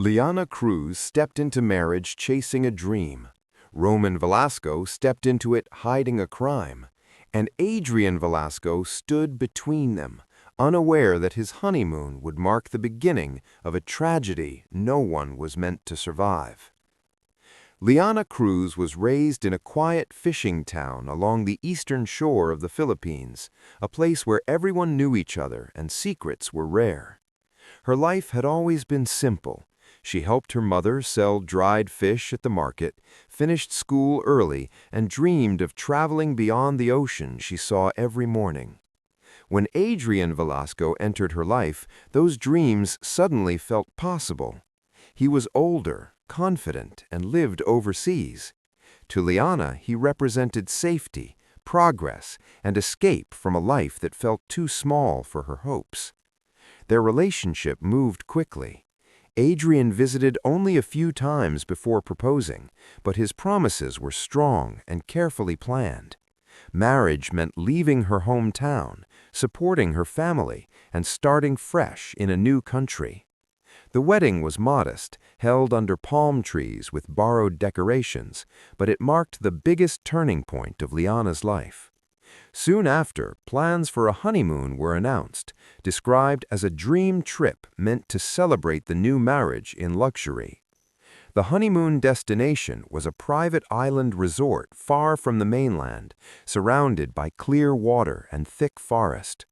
Liyana Cruz stepped into marriage chasing a dream. Roman Velasco stepped into it hiding a crime. And Adrian Velasco stood between them, unaware that his honeymoon would mark the beginning of a tragedy no one was meant to survive. Liyana Cruz was raised in a quiet fishing town along the eastern shore of the Philippines, a place where everyone knew each other and secrets were rare. Her life had always been simple. She helped her mother sell dried fish at the market, finished school early, and dreamed of traveling beyond the ocean she saw every morning. When Adrian Velasco entered her life, those dreams suddenly felt possible. He was older, confident, and lived overseas. To Liyana, he represented safety, progress, and escape from a life that felt too small for her hopes. Their relationship moved quickly. Adrian visited only a few times before proposing, but his promises were strong and carefully planned. Marriage meant leaving her hometown, supporting her family, and starting fresh in a new country. The wedding was modest, held under palm trees with borrowed decorations, but it marked the biggest turning point of Liyana's life. Soon after, plans for a honeymoon were announced, described as a dream trip meant to celebrate the new marriage in luxury. The honeymoon destination was a private island resort far from the mainland, surrounded by clear water and thick forest.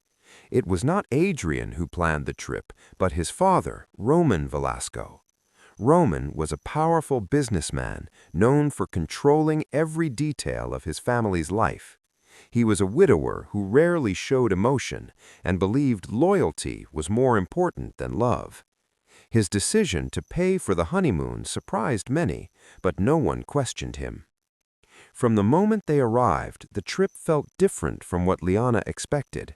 It was not Adrian who planned the trip, but his father, Roman Velasco. Roman was a powerful businessman known for controlling every detail of his family's life. He was a widower who rarely showed emotion and believed loyalty was more important than love. His decision to pay for the honeymoon surprised many, but no one questioned him. From the moment they arrived, the trip felt different from what Liyana expected.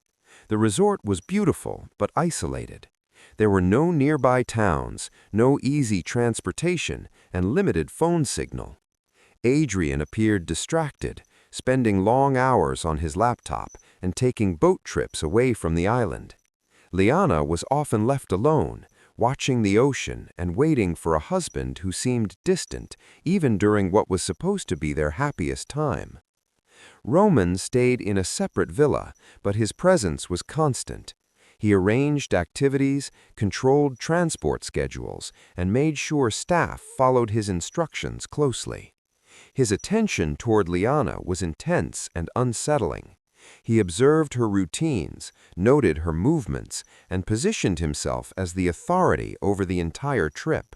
The resort was beautiful but isolated. There were no nearby towns, no easy transportation, and limited phone signal. Adrian appeared distracted, spending long hours on his laptop and taking boat trips away from the island. Liyana was often left alone, watching the ocean and waiting for a husband who seemed distant, even during what was supposed to be their happiest time. Roman stayed in a separate villa, but his presence was constant. He arranged activities, controlled transport schedules, and made sure staff followed his instructions closely. His attention toward Liyana was intense and unsettling. He observed her routines, noted her movements, and positioned himself as the authority over the entire trip.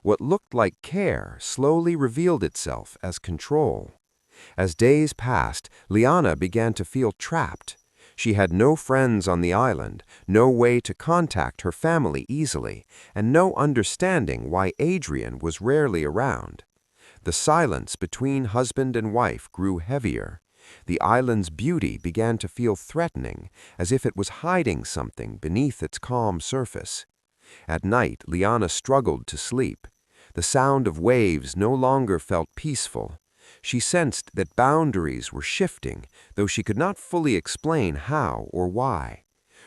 What looked like care slowly revealed itself as control. As days passed, Liyana began to feel trapped. She had no friends on the island, no way to contact her family easily, and no understanding why Adrian was rarely around. The silence between husband and wife grew heavier. The island's beauty began to feel threatening, as if it was hiding something beneath its calm surface. At night, Liyana struggled to sleep. The sound of waves no longer felt peaceful. She sensed that boundaries were shifting, though she could not fully explain how or why.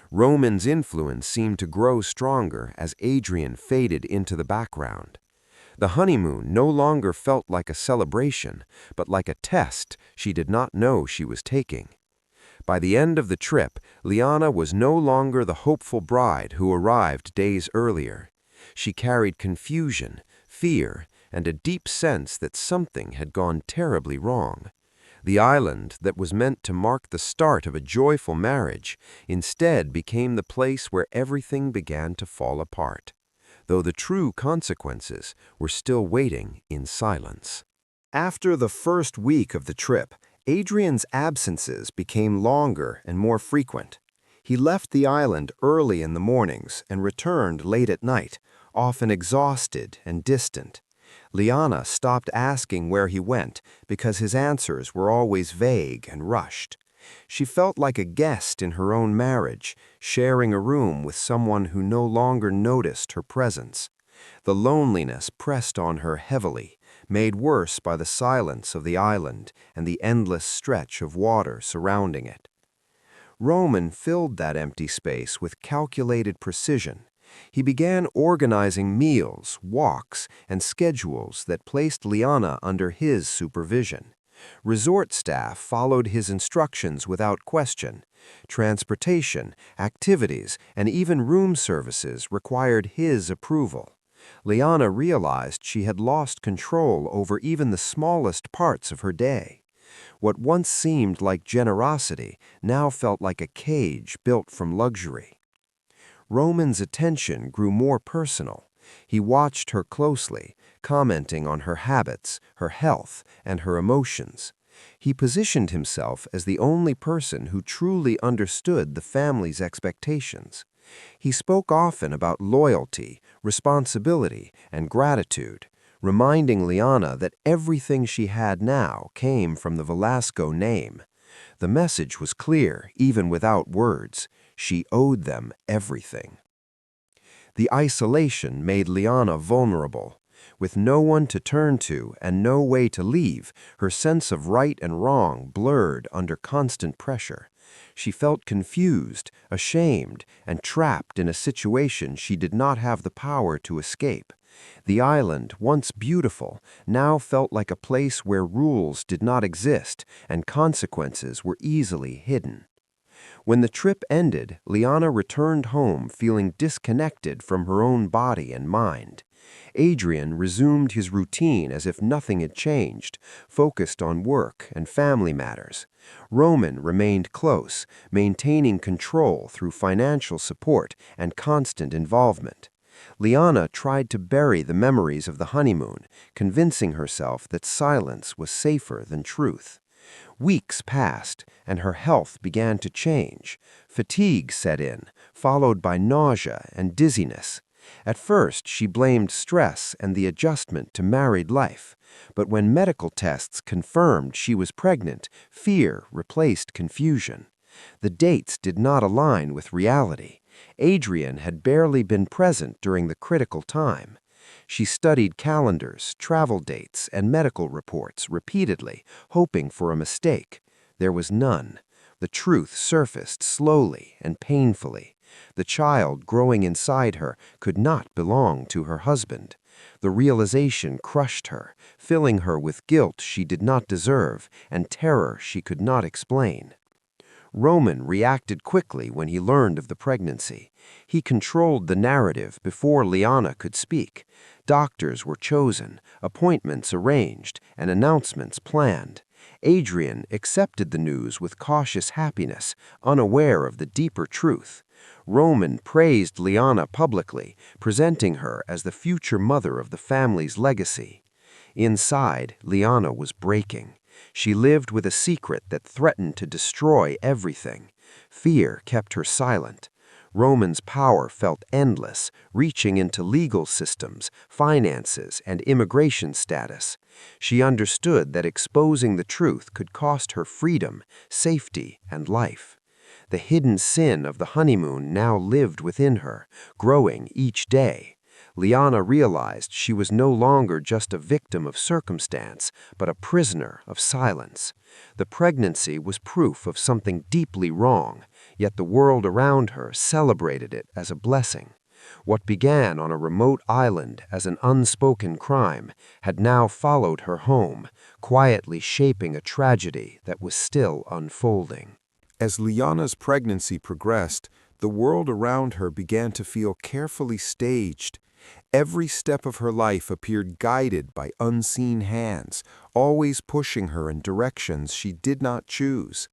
Roman's influence seemed to grow stronger as Adrian faded into the background. The honeymoon no longer felt like a celebration, but like a test she did not know she was taking. By the end of the trip, Liyana was no longer the hopeful bride who arrived days earlier. She carried confusion, fear, and a deep sense that something had gone terribly wrong. The island that was meant to mark the start of a joyful marriage instead became the place where everything began to fall apart, though the true consequences were still waiting in silence. After the first week of the trip, Adrian's absences became longer and more frequent. He left the island early in the mornings and returned late at night, often exhausted and distant. Liyana stopped asking where he went because his answers were always vague and rushed. She felt like a guest in her own marriage, sharing a room with someone who no longer noticed her presence. The loneliness pressed on her heavily, made worse by the silence of the island and the endless stretch of water surrounding it. Roman filled that empty space with calculated precision. He began organizing meals, walks, and schedules that placed Liyana under his supervision. Resort staff followed his instructions without question. Transportation, activities, and even room services required his approval. Liyana realized she had lost control over even the smallest parts of her day. What once seemed like generosity now felt like a cage built from luxury. Roman's attention grew more personal. He watched her closely, commenting on her habits, her health, and her emotions. He positioned himself as the only person who truly understood the family's expectations. He spoke often about loyalty, responsibility, and gratitude, reminding Liyana that everything she had now came from the Velasco name. The message was clear, even without words. She owed them everything. The isolation made Liyana vulnerable. With no one to turn to and no way to leave, her sense of right and wrong blurred under constant pressure. She felt confused, ashamed, and trapped in a situation she did not have the power to escape. The island, once beautiful, now felt like a place where rules did not exist and consequences were easily hidden. When the trip ended, Liyana returned home feeling disconnected from her own body and mind. Adrian resumed his routine as if nothing had changed, focused on work and family matters. Roman remained close, maintaining control through financial support and constant involvement. Liyana tried to bury the memories of the honeymoon, convincing herself that silence was safer than truth. Weeks passed, and her health began to change. Fatigue set in, followed by nausea and dizziness. At first, she blamed stress and the adjustment to married life. But when medical tests confirmed she was pregnant, fear replaced confusion. The dates did not align with reality. Adrian had barely been present during the critical time. She studied calendars, travel dates, and medical reports repeatedly, hoping for a mistake. There was none. The truth surfaced slowly and painfully. The child growing inside her could not belong to her husband. The realization crushed her, filling her with guilt she did not deserve and terror she could not explain. Roman reacted quickly when he learned of the pregnancy. He controlled the narrative before Liyana could speak. Doctors were chosen, appointments arranged, and announcements planned. Adrian accepted the news with cautious happiness, unaware of the deeper truth. Roman praised Liyana publicly, presenting her as the future mother of the family's legacy. Inside, Liyana was breaking. She lived with a secret that threatened to destroy everything. Fear kept her silent. Roman's power felt endless, reaching into legal systems, finances, and immigration status. She understood that exposing the truth could cost her freedom, safety, and life. The hidden sin of the honeymoon now lived within her, growing each day. Liyana realized she was no longer just a victim of circumstance, but a prisoner of silence. The pregnancy was proof of something deeply wrong, yet the world around her celebrated it as a blessing. What began on a remote island as an unspoken crime had now followed her home, quietly shaping a tragedy that was still unfolding. As Liyana's pregnancy progressed, the world around her began to feel carefully staged. Every step of her life appeared guided by unseen hands, always pushing her in directions she did not choose.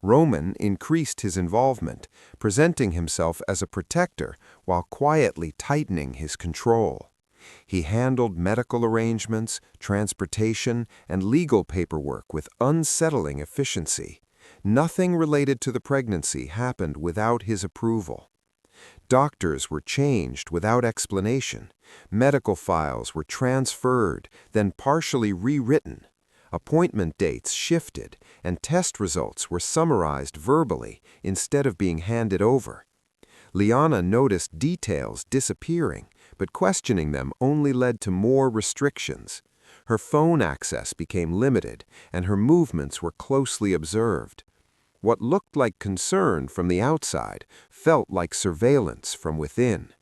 Roman increased his involvement, presenting himself as a protector while quietly tightening his control. He handled medical arrangements, transportation, and legal paperwork with unsettling efficiency. Nothing related to the pregnancy happened without his approval. Doctors were changed without explanation. Medical files were transferred, then partially rewritten. Appointment dates shifted, and test results were summarized verbally instead of being handed over. Liyana noticed details disappearing, but questioning them only led to more restrictions. Her phone access became limited, and her movements were closely observed. What looked like concern from the outside felt like surveillance from within.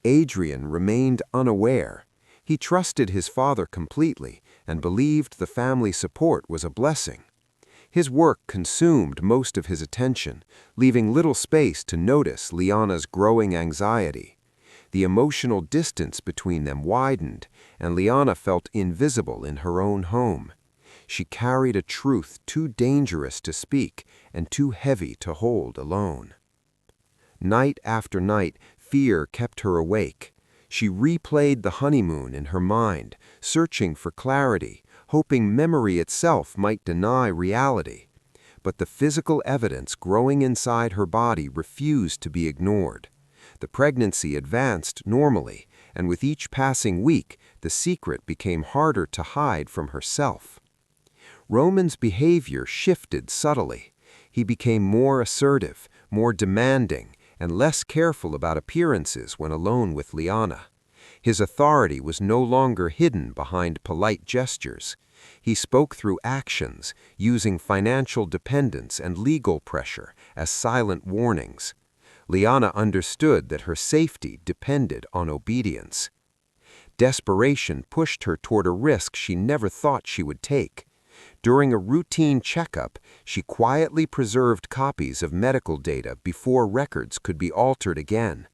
Adrian remained unaware. He trusted his father completely and believed the family support was a blessing. His work consumed most of his attention, leaving little space to notice Liyana's growing anxiety. The emotional distance between them widened, and Liyana felt invisible in her own home. She carried a truth too dangerous to speak and too heavy to hold alone. Night after night, fear kept her awake. She replayed the honeymoon in her mind, searching for clarity, hoping memory itself might deny reality. But the physical evidence growing inside her body refused to be ignored. The pregnancy advanced normally, and with each passing week, the secret became harder to hide from herself. Roman's behavior shifted subtly. He became more assertive, more demanding, and less careful about appearances when alone with Liyana. His authority was no longer hidden behind polite gestures. He spoke through actions, using financial dependence and legal pressure as silent warnings. Liyana understood that her safety depended on obedience. Desperation pushed her toward a risk she never thought she would take. During a routine checkup, she quietly preserved copies of medical data before records could be altered again.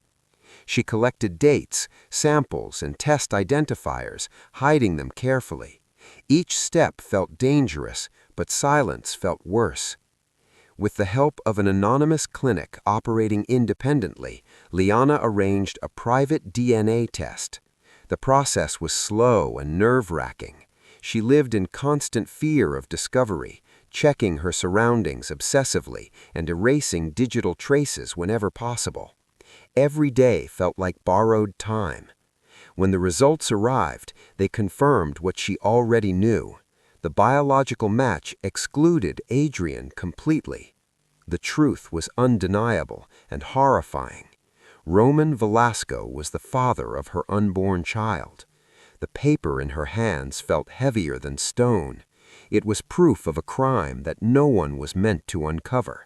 She collected dates, samples, and test identifiers, hiding them carefully. Each step felt dangerous, but silence felt worse. With the help of an anonymous clinic operating independently, Liyana arranged a private DNA test. The process was slow and nerve-wracking. She lived in constant fear of discovery, checking her surroundings obsessively and erasing digital traces whenever possible. Every day felt like borrowed time. When the results arrived, they confirmed what she already knew. The biological match excluded Adrian completely. The truth was undeniable and horrifying. Roman Velasco was the father of her unborn child. The paper in her hands felt heavier than stone. It was proof of a crime that no one was meant to uncover.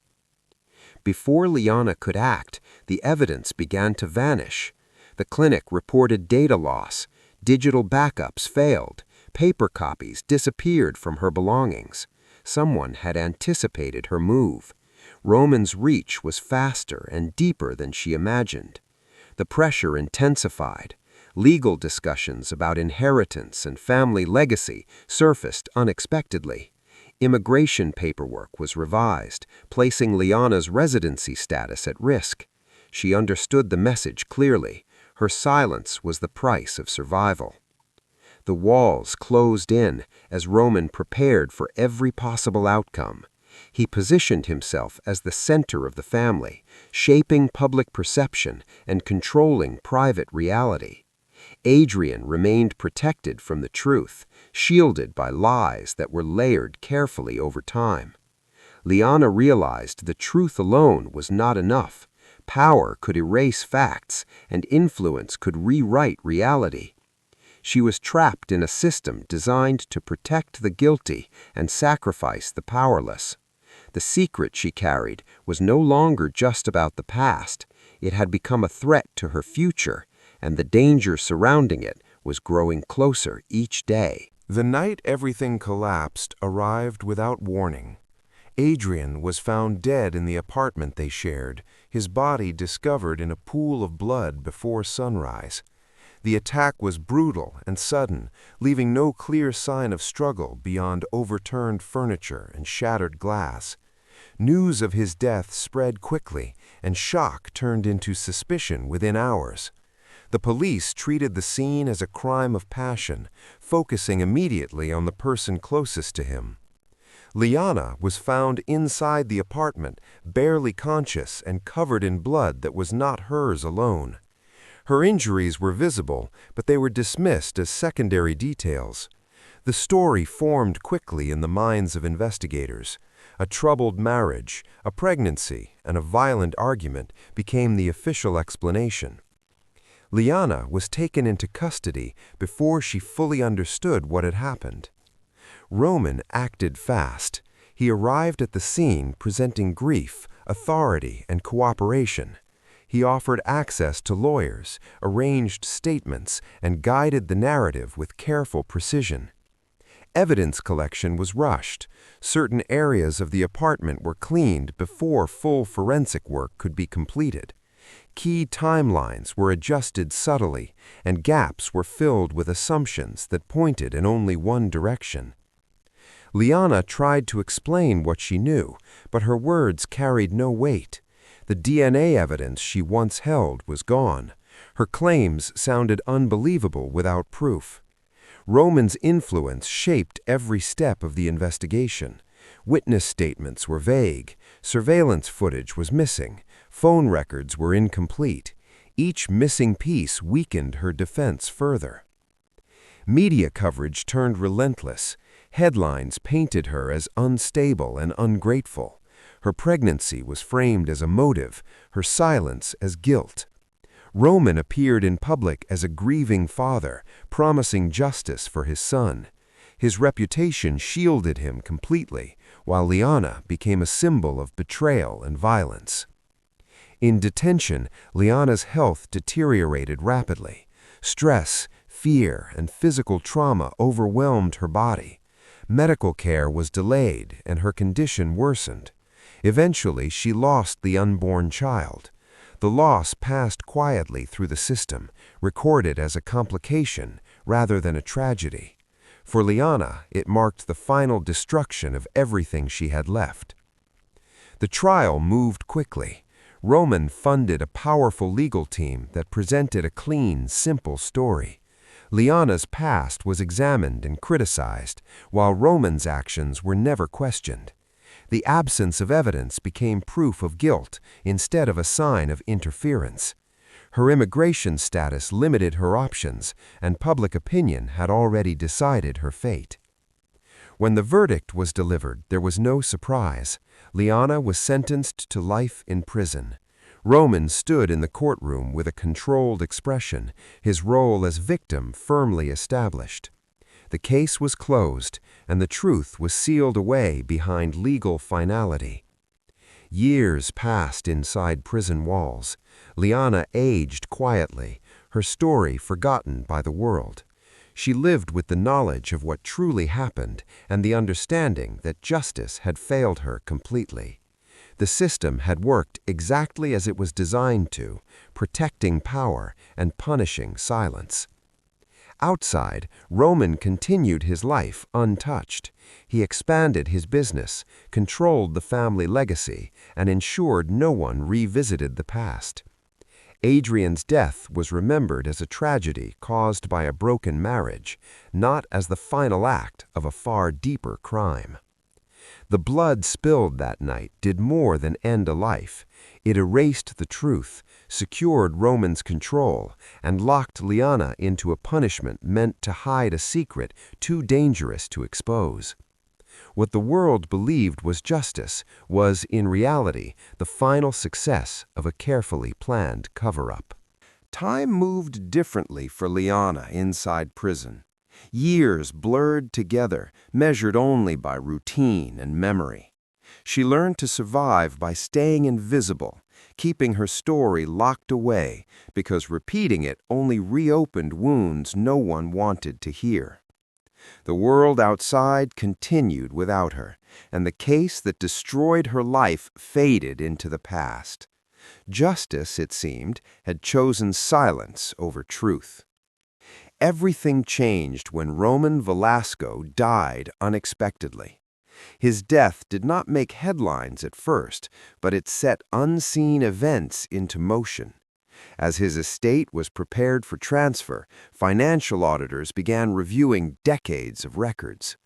Before Liyana could act, the evidence began to vanish. The clinic reported data loss, digital backups failed, paper copies disappeared from her belongings. Someone had anticipated her move. Roman's reach was faster and deeper than she imagined. The pressure intensified. Legal discussions about inheritance and family legacy surfaced unexpectedly. Immigration paperwork was revised, placing Liyana's residency status at risk. She understood the message clearly. Her silence was the price of survival. The walls closed in as Roman prepared for every possible outcome. He positioned himself as the center of the family, shaping public perception and controlling private reality. Adrian remained protected from the truth, shielded by lies that were layered carefully over time. Liyana realized the truth alone was not enough. Power could erase facts, and influence could rewrite reality. She was trapped in a system designed to protect the guilty and sacrifice the powerless. The secret she carried was no longer just about the past. It had become a threat to her future, and the danger surrounding it was growing closer each day. The night everything collapsed arrived without warning. Adrian was found dead in the apartment they shared, his body discovered in a pool of blood before sunrise. The attack was brutal and sudden, leaving no clear sign of struggle beyond overturned furniture and shattered glass. News of his death spread quickly, and shock turned into suspicion within hours. The police treated the scene as a crime of passion, focusing immediately on the person closest to him. Liyana was found inside the apartment, barely conscious and covered in blood that was not hers alone. Her injuries were visible, but they were dismissed as secondary details. The story formed quickly in the minds of investigators. A troubled marriage, a pregnancy, and a violent argument became the official explanation. Liyana was taken into custody before she fully understood what had happened. Roman acted fast. He arrived at the scene presenting grief, authority, and cooperation. He offered access to lawyers, arranged statements, and guided the narrative with careful precision. Evidence collection was rushed. Certain areas of the apartment were cleaned before full forensic work could be completed. Key timelines were adjusted subtly, and gaps were filled with assumptions that pointed in only one direction. Liyana tried to explain what she knew, but her words carried no weight. The DNA evidence she once held was gone. Her claims sounded unbelievable without proof. Roman's influence shaped every step of the investigation. Witness statements were vague, surveillance footage was missing, phone records were incomplete. Each missing piece weakened her defense further. Media coverage turned relentless. Headlines painted her as unstable and ungrateful. Her pregnancy was framed as a motive, her silence as guilt. Roman appeared in public as a grieving father, promising justice for his son. His reputation shielded him completely, while Liyana became a symbol of betrayal and violence. In detention, Liyana's health deteriorated rapidly. Stress, fear, and physical trauma overwhelmed her body. Medical care was delayed, and her condition worsened. Eventually, she lost the unborn child. The loss passed quietly through the system, recorded as a complication rather than a tragedy. For Liyana, it marked the final destruction of everything she had left. The trial moved quickly. Roman funded a powerful legal team that presented a clean, simple story. Liyana's past was examined and criticized, while Roman's actions were never questioned. The absence of evidence became proof of guilt instead of a sign of interference. Her immigration status limited her options, and public opinion had already decided her fate. When the verdict was delivered, there was no surprise. Liyana was sentenced to life in prison. Roman stood in the courtroom with a controlled expression, his role as victim firmly established. The case was closed, and the truth was sealed away behind legal finality. Years passed inside prison walls. Liyana aged quietly, her story forgotten by the world. She lived with the knowledge of what truly happened and the understanding that justice had failed her completely. The system had worked exactly as it was designed to, protecting power and punishing silence. Outside, Roman continued his life untouched. He expanded his business, controlled the family legacy, and ensured no one revisited the past. Adrian's death was remembered as a tragedy caused by a broken marriage, not as the final act of a far deeper crime. The blood spilled that night did more than end a life. It erased the truth, secured Roman's control, and locked Liyana into a punishment meant to hide a secret too dangerous to expose. What the world believed was justice was, in reality, the final success of a carefully planned cover-up. Time moved differently for Liyana inside prison. Years blurred together, measured only by routine and memory. She learned to survive by staying invisible, keeping her story locked away because repeating it only reopened wounds no one wanted to hear. The world outside continued without her, and the case that destroyed her life faded into the past. Justice, it seemed, had chosen silence over truth. Everything changed when Roman Velasco died unexpectedly. His death did not make headlines at first, but it set unseen events into motion. As his estate was prepared for transfer, financial auditors began reviewing decades of records.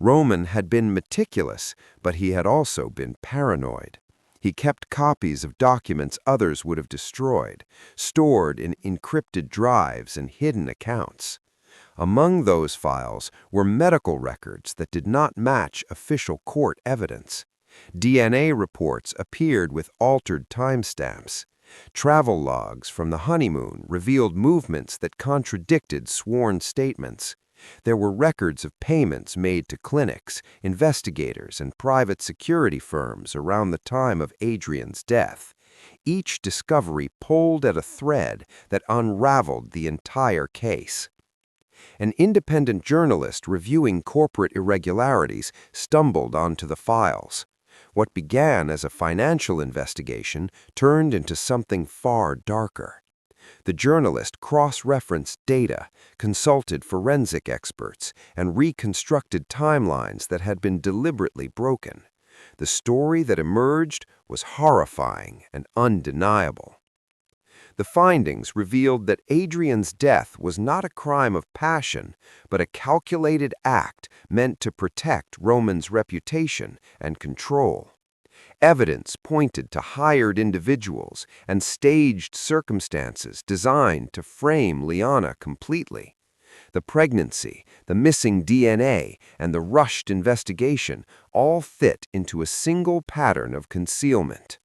Roman had been meticulous, but he had also been paranoid. He kept copies of documents others would have destroyed, stored in encrypted drives and hidden accounts. Among those files were medical records that did not match official court evidence. DNA reports appeared with altered timestamps. Travel logs from the honeymoon revealed movements that contradicted sworn statements. There were records of payments made to clinics, investigators, and private security firms around the time of Adrian's death. Each discovery pulled at a thread that unraveled the entire case. An independent journalist reviewing corporate irregularities stumbled onto the files. What began as a financial investigation turned into something far darker. The journalist cross-referenced data, consulted forensic experts, and reconstructed timelines that had been deliberately broken. The story that emerged was horrifying and undeniable. The findings revealed that Adrian's death was not a crime of passion, but a calculated act meant to protect Roman's reputation and control. Evidence pointed to hired individuals and staged circumstances designed to frame Liyana completely. The pregnancy, the missing DNA, and the rushed investigation all fit into a single pattern of concealment.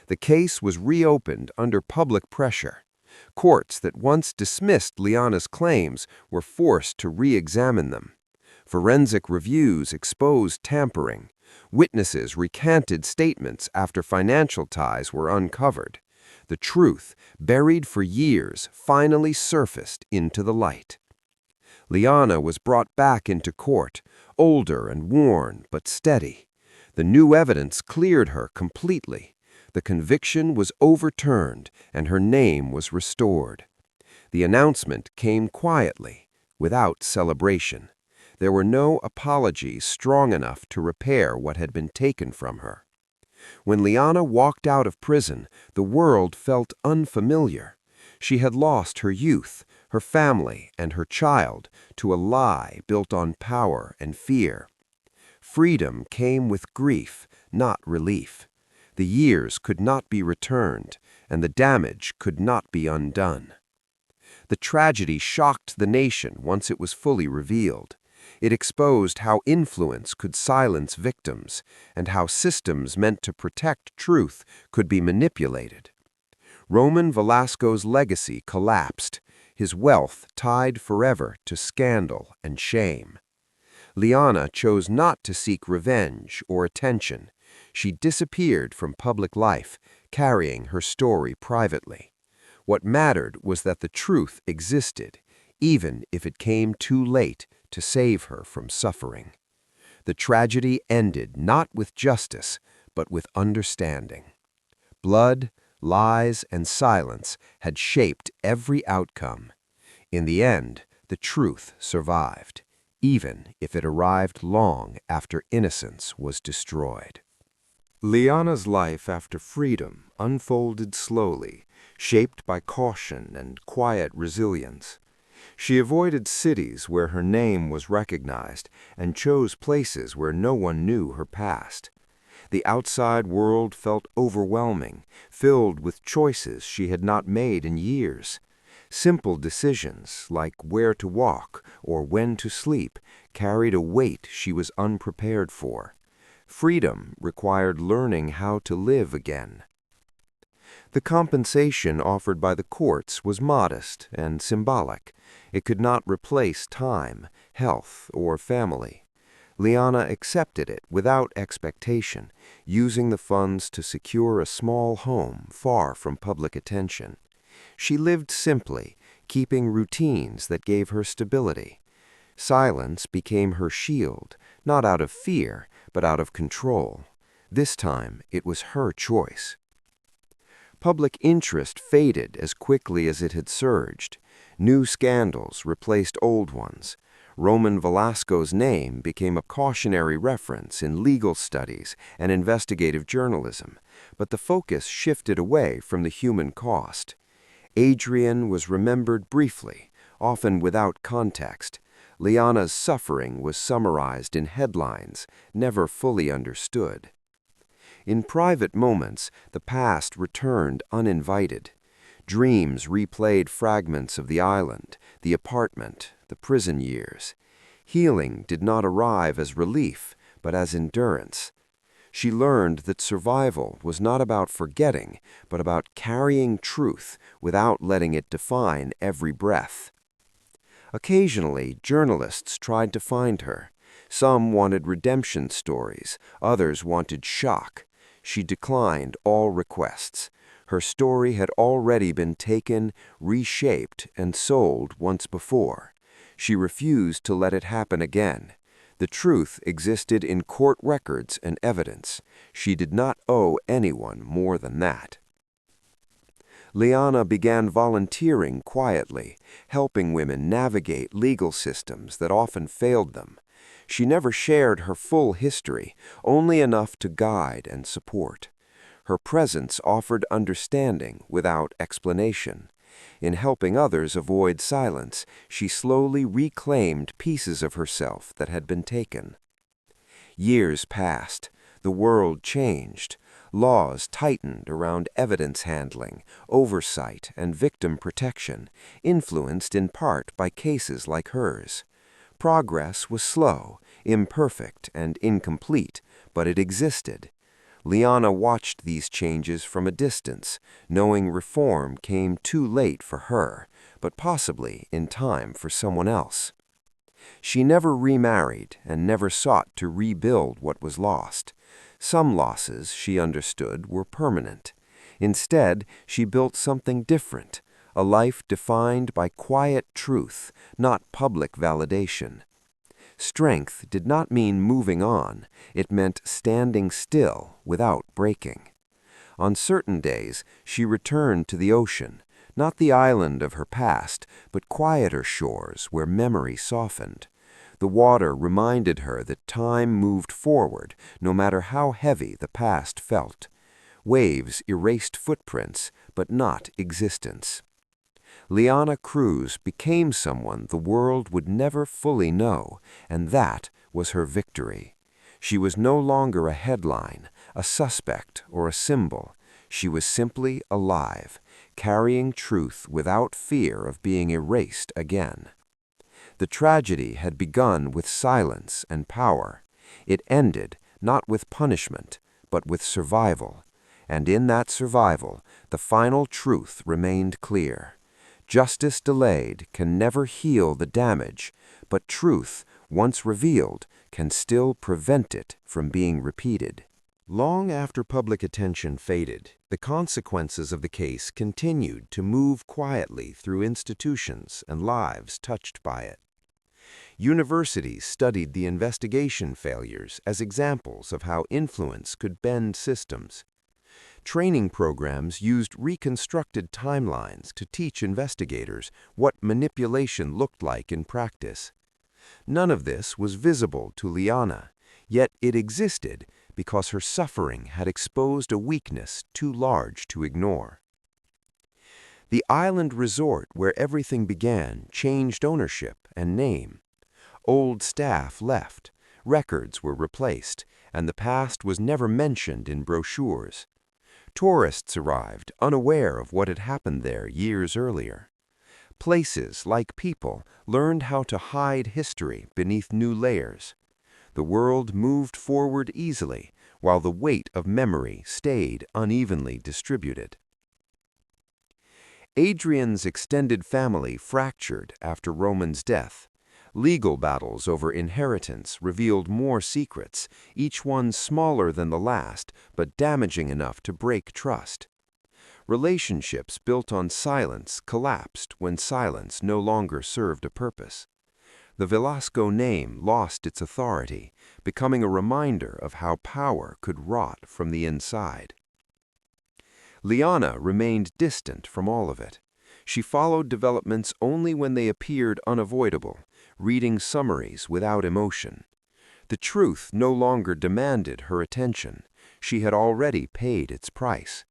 The case was reopened under public pressure. Courts that once dismissed Liyana's claims were forced to re-examine them. Forensic reviews exposed tampering. Witnesses recanted statements after financial ties were uncovered. The truth, buried for years, finally surfaced into the light. Liyana was brought back into court, older and worn but steady. The new evidence cleared her completely. The conviction was overturned and her name was restored. The announcement came quietly, without celebration. There were no apologies strong enough to repair what had been taken from her. When Liyana walked out of prison, the world felt unfamiliar. She had lost her youth, her family, and her child to a lie built on power and fear. Freedom came with grief, not relief. The years could not be returned, and the damage could not be undone. The tragedy shocked the nation once it was fully revealed. It exposed how influence could silence victims, and how systems meant to protect truth could be manipulated. Roman Velasco's legacy collapsed, his wealth tied forever to scandal and shame. Liyana chose not to seek revenge or attention. She disappeared from public life, carrying her story privately. What mattered was that the truth existed, even if it came too late to save her from suffering. The tragedy ended not with justice, but with understanding. Blood, lies, and silence had shaped every outcome. In the end, the truth survived, even if it arrived long after innocence was destroyed. Liyana's life after freedom unfolded slowly, shaped by caution and quiet resilience. She avoided cities where her name was recognized and chose places where no one knew her past. The outside world felt overwhelming, filled with choices she had not made in years. Simple decisions, like where to walk or when to sleep, carried a weight she was unprepared for. Freedom required learning how to live again. The compensation offered by the courts was modest and symbolic. It could not replace time, health, or family. Liyana accepted it without expectation, using the funds to secure a small home far from public attention. She lived simply, keeping routines that gave her stability. Silence became her shield, not out of fear, but out of control. This time, it was her choice. Public interest faded as quickly as it had surged. New scandals replaced old ones. Roman Velasco's name became a cautionary reference in legal studies and investigative journalism, but the focus shifted away from the human cost. Adrian was remembered briefly, often without context. Liyana's suffering was summarized in headlines, never fully understood. In private moments, the past returned uninvited. Dreams replayed fragments of the island, the apartment, the prison years. Healing did not arrive as relief, but as endurance. She learned that survival was not about forgetting, but about carrying truth without letting it define every breath. Occasionally, journalists tried to find her. Some wanted redemption stories, others wanted shock. She declined all requests. Her story had already been taken, reshaped, and sold once before. She refused to let it happen again. The truth existed in court records and evidence. She did not owe anyone more than that. Liyana began volunteering quietly, helping women navigate legal systems that often failed them. She never shared her full history, only enough to guide and support. Her presence offered understanding without explanation. In helping others avoid silence, she slowly reclaimed pieces of herself that had been taken. Years passed. The world changed. Laws tightened around evidence handling, oversight, and victim protection, influenced in part by cases like hers. Progress was slow, imperfect, and incomplete, but it existed. Liyana watched these changes from a distance, knowing reform came too late for her, but possibly in time for someone else. She never remarried and never sought to rebuild what was lost. Some losses, she understood, were permanent. Instead, she built something different, a life defined by quiet truth, not public validation. Strength did not mean moving on, it meant standing still without breaking. On certain days, she returned to the ocean, not the island of her past, but quieter shores where memory softened. The water reminded her that time moved forward, no matter how heavy the past felt. Waves erased footprints, but not existence. Liyana Cruz became someone the world would never fully know, and that was her victory. She was no longer a headline, a suspect, or a symbol. She was simply alive, carrying truth without fear of being erased again. The tragedy had begun with silence and power. It ended not with punishment, but with survival. And in that survival, the final truth remained clear. Justice delayed can never heal the damage, but truth, once revealed, can still prevent it from being repeated. Long after public attention faded, the consequences of the case continued to move quietly through institutions and lives touched by it. Universities studied the investigation failures as examples of how influence could bend systems. Training programs used reconstructed timelines to teach investigators what manipulation looked like in practice. None of this was visible to Liyana, yet it existed because her suffering had exposed a weakness too large to ignore. The island resort where everything began changed ownership and name. Old staff left, records were replaced, and the past was never mentioned in brochures. Tourists arrived, unaware of what had happened there years earlier. Places, like people, learned how to hide history beneath new layers. The world moved forward easily, while the weight of memory stayed unevenly distributed. Adrian's extended family fractured after Roman's death. Legal battles over inheritance revealed more secrets, each one smaller than the last, but damaging enough to break trust. Relationships built on silence collapsed when silence no longer served a purpose. The Velasco name lost its authority, becoming a reminder of how power could rot from the inside. Liyana remained distant from all of it. She followed developments only when they appeared unavoidable, reading summaries without emotion. The truth no longer demanded her attention. She had already paid its price.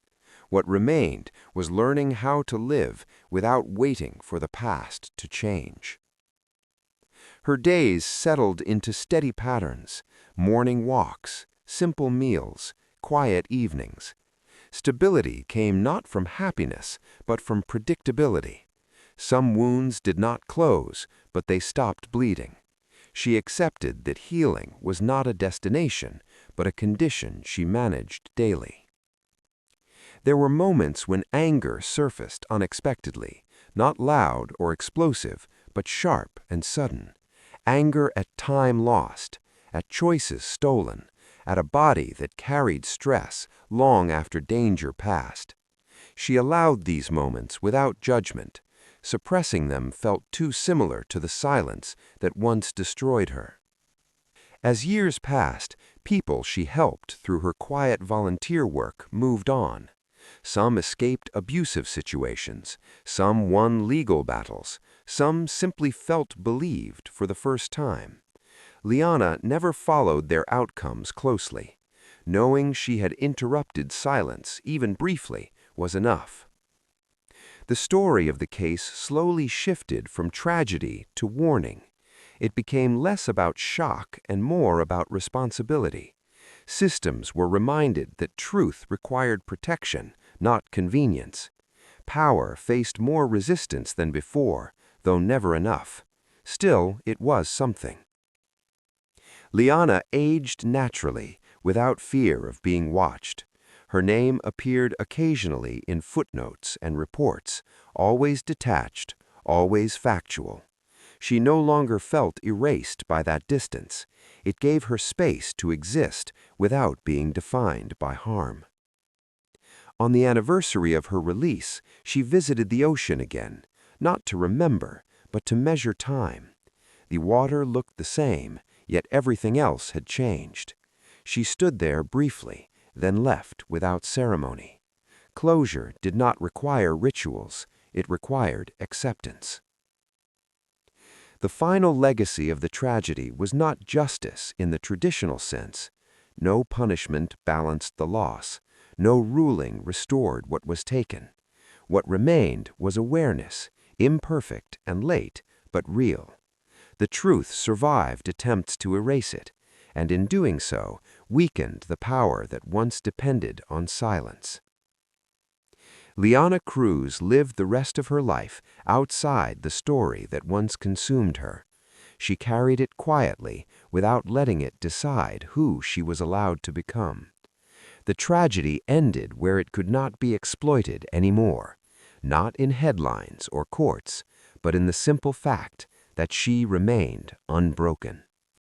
What remained was learning how to live without waiting for the past to change. Her days settled into steady patterns: morning walks, simple meals, quiet evenings. Stability came not from happiness, but from predictability. Some wounds did not close, but they stopped bleeding. She accepted that healing was not a destination, but a condition she managed daily. There were moments when anger surfaced unexpectedly, not loud or explosive, but sharp and sudden. Anger at time lost, at choices stolen, at a body that carried stress long after danger passed. She allowed these moments without judgment. Suppressing them felt too similar to the silence that once destroyed her. As years passed, people she helped through her quiet volunteer work moved on. Some escaped abusive situations, some won legal battles, some simply felt believed for the first time. Liyana never followed their outcomes closely. Knowing she had interrupted silence, even briefly, was enough. The story of the case slowly shifted from tragedy to warning. It became less about shock and more about responsibility. Systems were reminded that truth required protection, not convenience. Power faced more resistance than before, though never enough. Still, it was something. Liyana aged naturally, without fear of being watched. Her name appeared occasionally in footnotes and reports, always detached, always factual. She no longer felt erased by that distance. It gave her space to exist without being defined by harm. On the anniversary of her release, she visited the ocean again, not to remember, but to measure time. The water looked the same, yet everything else had changed. She stood there briefly, then left without ceremony. Closure did not require rituals, it required acceptance. The final legacy of the tragedy was not justice in the traditional sense. No punishment balanced the loss. No ruling restored what was taken. What remained was awareness, imperfect and late, but real. The truth survived attempts to erase it, and in doing so, weakened the power that once depended on silence. Liyana Cruz lived the rest of her life outside the story that once consumed her. She carried it quietly, without letting it decide who she was allowed to become. The tragedy ended where it could not be exploited anymore, not in headlines or courts, but in the simple fact that she remained unbroken.